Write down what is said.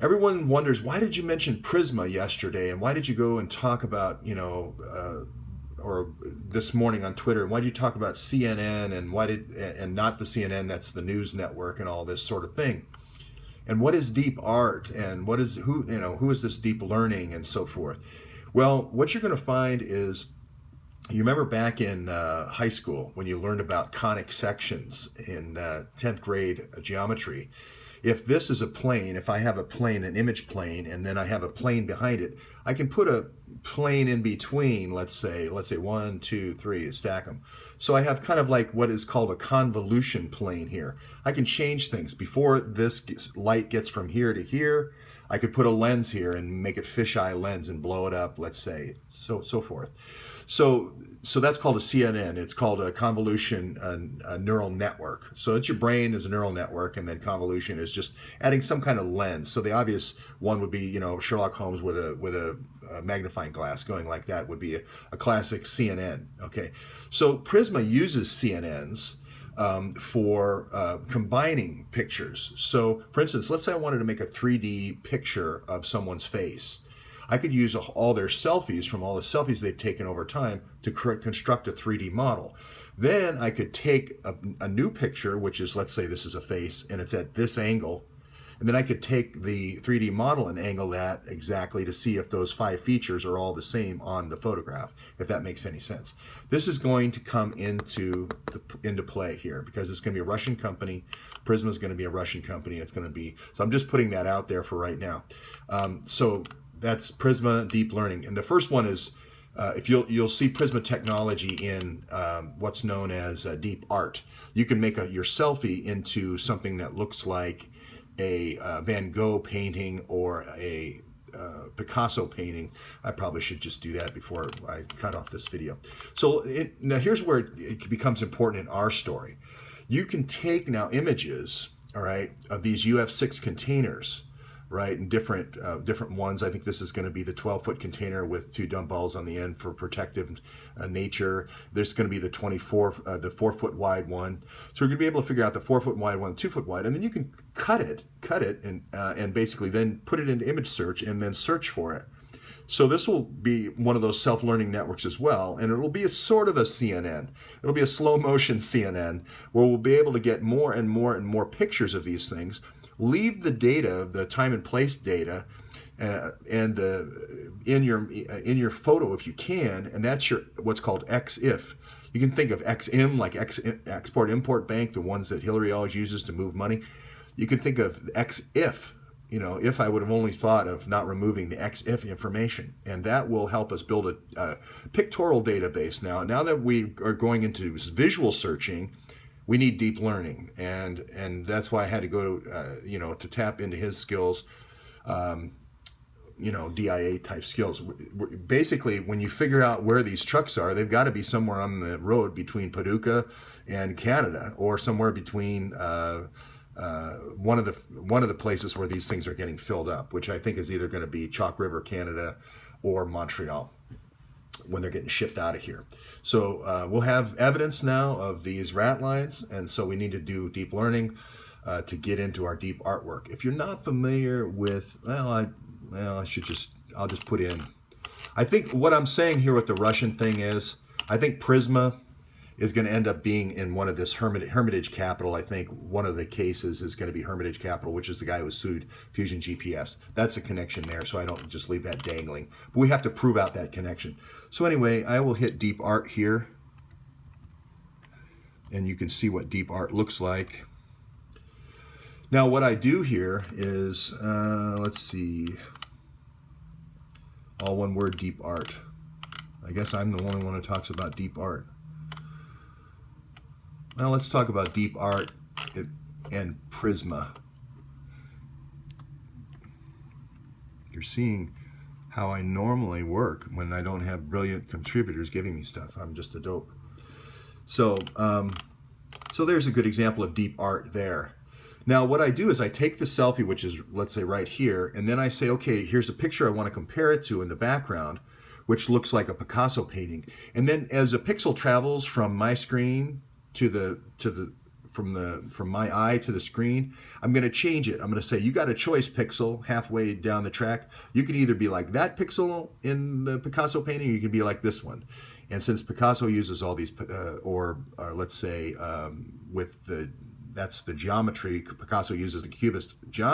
Everyone wonders, why did you mention Prisma yesterday, and why did you go and talk about, or this morning on Twitter, and why did you talk about CNN, and not the CNN, that's the news network, and all this sort of thing? And what is deep art, and who is this deep learning, and so forth? Well, what you're going to find is, you remember back in high school when you learned about conic sections in 10th grade geometry. If this is a plane, if I have a plane, an image plane, and then I have a plane behind it, I can put a plane in between, let's say 1, 2, 3, stack them. So I have kind of like what is called a convolution plane here. I can change things. Before this light gets from here to here, I could put a lens here and make it fisheye lens and blow it up, let's say, so forth. So that's called a CNN. It's called a convolution a neural network. So it's your brain is a neural network, and then convolution is just adding some kind of lens. So the obvious one would be, Sherlock Holmes with a magnifying glass going like that would be a classic CNN. Okay, so Prisma uses CNNs for combining pictures. So, for instance, let's say I wanted to make a 3D picture of someone's face. I could use all their selfies from all the selfies they've taken over time to construct a 3D model. Then I could take a new picture, which is, let's say this is a face, and it's at this angle. And then I could take the 3D model and angle that exactly to see if those 5 features are all the same on the photograph, if that makes any sense. This is going to come into play here because it's going to be a Russian company. Prisma is going to be a Russian company. So I'm just putting that out there for right now. So that's Prisma deep learning. And the first one is, if you'll see Prisma technology in what's known as deep art. You can make your selfie into something that looks like a Van Gogh painting or a Picasso painting. I probably should just do that before I cut off this video. So now here's where it becomes important in our story. You can take now images, all right, of these UF6 containers, right, and different ones. I think this is going to be the 12-foot container with 2 dumbbells on the end for protective nature. There's going to be the 4-foot wide one. So we're going to be able to figure out the 4-foot wide one, 2-foot wide, and then you can cut it, and basically then put it into image search and then search for it. So this will be one of those self-learning networks as well, and it'll be a sort of a CNN. It'll be a slow motion CNN where we'll be able to get more and more and more pictures of these things. Leave the data, the time and place data, and in your photo if you can, and that's your what's called XIF. You can think of XM like Export Import Bank, the ones that Hillary always uses to move money. You can think of XIF. If I would have only thought of not removing the XIF information, and that will help us build a pictorial database. Now that we are going into visual searching, we need deep learning, and that's why I had to go to tap into his skills, DIA type skills. Basically, when you figure out where these trucks are, they've got to be somewhere on the road between Paducah and Canada, or somewhere between one of the places where these things are getting filled up, which I think is either going to be Chalk River, Canada, or Montreal, when they're getting shipped out of here. So we'll have evidence now of these rat lines, and so we need to do deep learning to get into our deep artwork. If you're not familiar with, I'll just put in. I think what I'm saying here with the Russian thing is, I think Prisma is going to end up being in one of this Hermitage Capital. I think one of the cases is going to be Hermitage Capital, which is the guy who sued Fusion GPS. That's a connection there, so I don't just leave that dangling. But we have to prove out that connection. So anyway, I will hit deep art here, and you can see what deep art looks like. Now what I do here is, let's see, all one word, deep art. I guess I'm the only one who talks about deep art. Now let's talk about deep art and Prisma. You're seeing how I normally work when I don't have brilliant contributors giving me stuff. I'm just a dope. So, so there's a good example of deep art there. Now what I do is I take the selfie, which is, let's say, right here, and then I say, okay, here's a picture I want to compare it to in the background, which looks like a Picasso painting. And then as a pixel travels from my screen to the from my eye to the screen, I'm going to change it. I'm going to say, you got a choice, pixel, halfway down the track. You can either be like that pixel in the Picasso painting, or you can be like this one. And since Picasso uses all these, or let's say with that's the geometry, Picasso uses the cubist geometry.